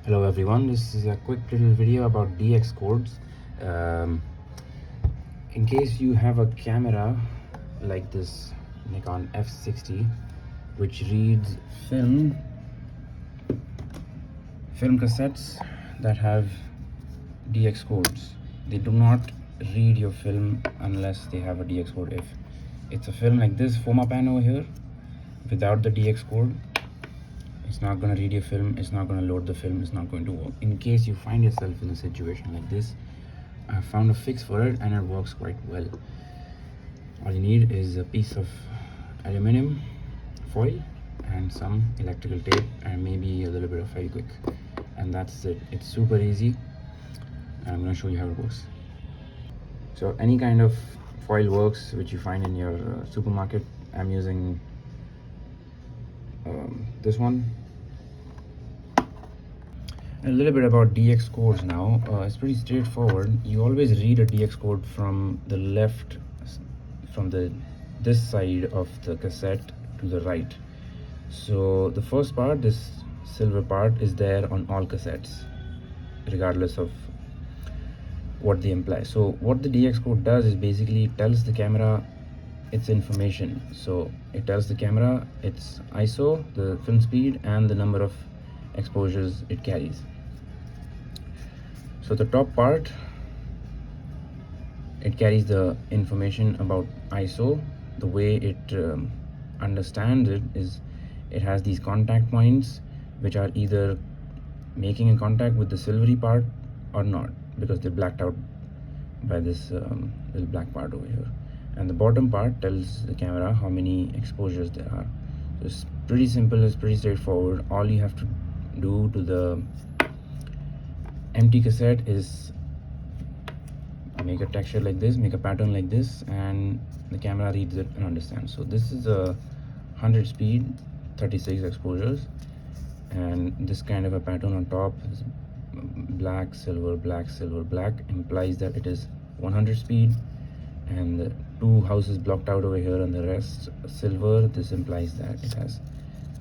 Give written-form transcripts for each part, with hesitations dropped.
Hello everyone, this is a quick little video about DX codes. Um, in case you have a camera like this Nikon F60 which reads film cassettes that have DX codes, they do not read your film unless they have a DX code. If it's a film like this Foma pan over here without the DX code, it's not going to read your film, it's not going to load the film, it's not going to work. In case you find yourself in a situation like this, I found a fix for it and it works quite well. All you need is a piece of aluminum foil and some electrical tape and maybe a little bit of Fevikwik, and that's it. It's super easy and I'm going to show you how it works. So any kind of foil works which you find in your supermarket. I'm using this one. A little bit about DX codes now. It's pretty straightforward. You always read a DX code from the left, from this side of the cassette to the right. So the first part, this silver part, is there on all cassettes regardless of what they imply. So what the DX code does is basically tells the camera its information. So it tells the camera its ISO, the film speed, and the number of exposures it carries. So the top part, it carries the information about ISO. The way it understands it is it has these contact points which are either making a contact with the silvery part or not, because they're blacked out by this little black part over here. And the bottom part tells the camera how many exposures there are. So it's pretty simple, it's pretty straightforward. All you have to do to the empty cassette is make a texture like this, make a pattern like this, and the camera reads it and understands. So this is a 100 speed, 36 exposures, and this kind of a pattern on top is black, silver, black, silver, black, implies that it is 100 speed, and the two houses blocked out over here and the rest silver, this implies that it has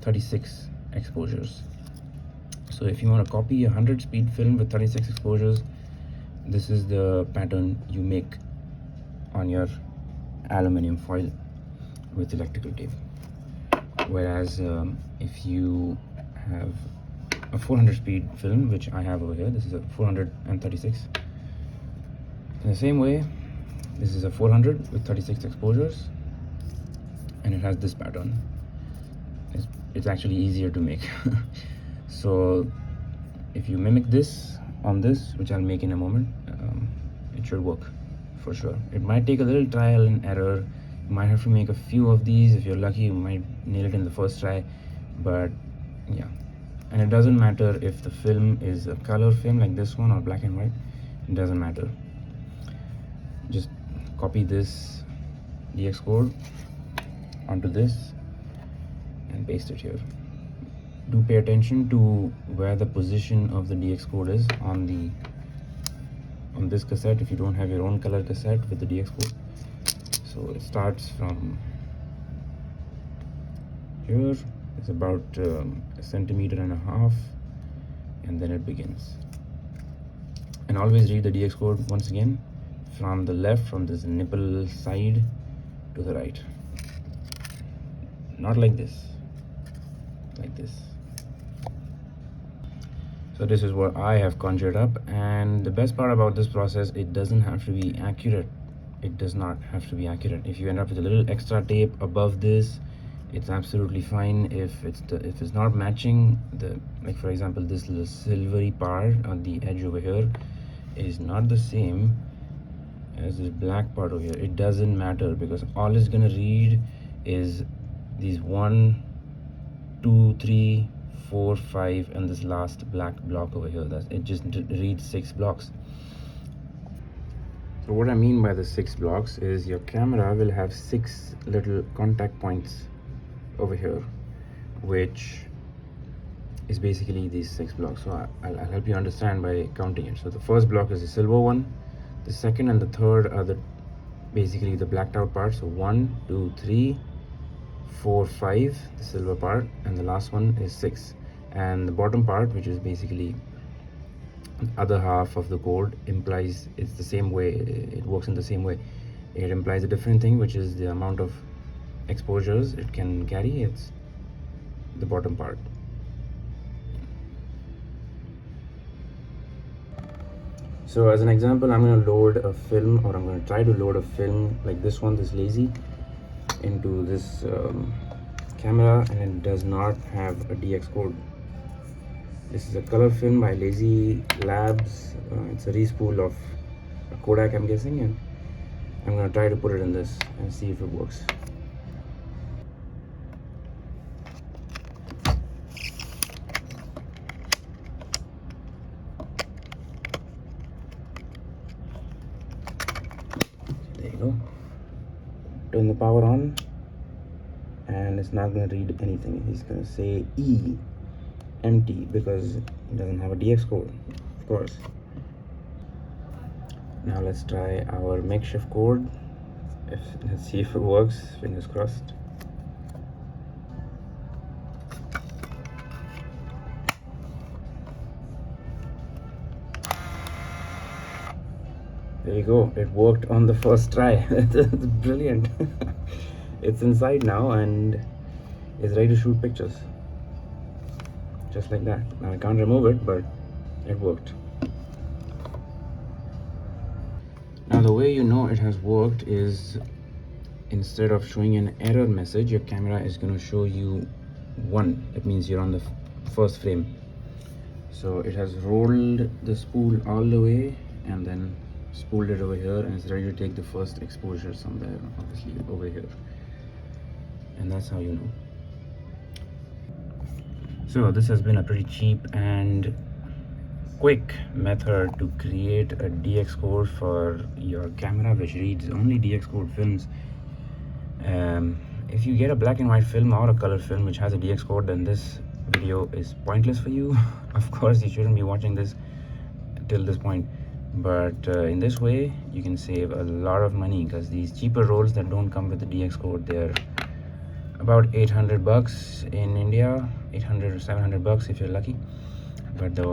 36 exposures. So if you want to copy a 100 speed film with 36 exposures, this is the pattern you make on your aluminum foil with electrical tape. Whereas if you have a 400 speed film, which I have over here, this is a 436. In the same way, this is a 400 with 36 exposures, and it has this pattern. It's actually easier to make. So if you mimic this on this, which I'll make in a moment, it should work for sure. It might take a little trial and error. You might have to make a few of these. If you're lucky, you might nail it in the first try, but yeah. And it doesn't matter if the film is a color film like this one or black and white, it doesn't matter. Just copy this DX code onto this and paste it here. Do pay attention to where the position of the DX code is on this cassette if you don't have your own color cassette with the DX code. So it starts from here, it's about a centimeter and a half, and then it begins. And always read the DX code once again from the left, from this nipple side to the right, not like this, like this. So this is what I have conjured up, and the best part about this process, it doesn't have to be accurate. It does not have to be accurate. If you end up with a little extra tape above this, it's absolutely fine. If it's not matching, like for example this little silvery part on the edge over here is not the same as this black part over here, it doesn't matter, because all it's gonna read is these 1, 2, 3, 4, 5, and this last black block over here. It just reads 6 blocks. So what I mean by the 6 blocks is your camera will have 6 little contact points over here, which is basically these 6 blocks. So I'll help you understand by counting it. So the first block is the silver one, the second and the third are basically the blacked out part. So 1, 2, 3, 4, 5, the silver part, and the last one is 6. and the bottom part, which is basically the other half of the code, implies it's the same way, it works in the same way. It implies a different thing, which is the amount of exposures it can carry. It's the bottom part. So as an example, I'm going to load a film, or I'm going to try to load a film like this one, this Lazy, into this camera, and it does not have a DX code. This is a color film by Lazy Labs. It's a respool of a Kodak, I'm guessing, and I'm going to try to put it in this and see if it works. There you go. Turn the power on, and it's not going to read anything. It's going to say E, empty, because it doesn't have a DX code, of course. Now let's try our makeshift code. Let's see if it works. Fingers crossed. There you go. It worked on the first try. That's brilliant. It's inside now and is ready to shoot pictures. Just like that. Now I can't remove it, but it worked. Now the way you know it has worked is, instead of showing an error message, your camera is going to show you 1. That means you're on the first frame. So it has rolled the spool all the way and then spooled it over here, and it's ready to take the first exposure somewhere, obviously over here. And that's how you know. So this has been a pretty cheap and quick method to create a DX code for your camera, which reads only DX code films. If you get a black and white film or a color film which has a DX code, then this video is pointless for you. Of course, you shouldn't be watching this till this point, but in this way you can save a lot of money, because these cheaper rolls that don't come with the DX code, they're about 800 bucks in India, 800 or 700 bucks if you're lucky. But the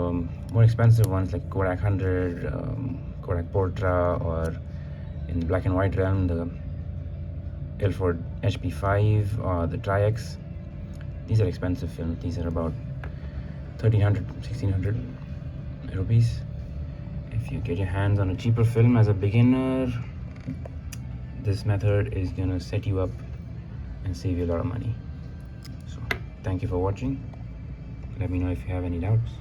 more expensive ones like Kodak 100, Kodak Portra, or in the black and white realm, the Ilford HP5 or the Tri-X, these are expensive films. These are about 1300, 1600 rupees. If you get your hands on a cheaper film as a beginner, this method is gonna set you up and save you a lot of money. So thank you for watching. Let me know if you have any doubts.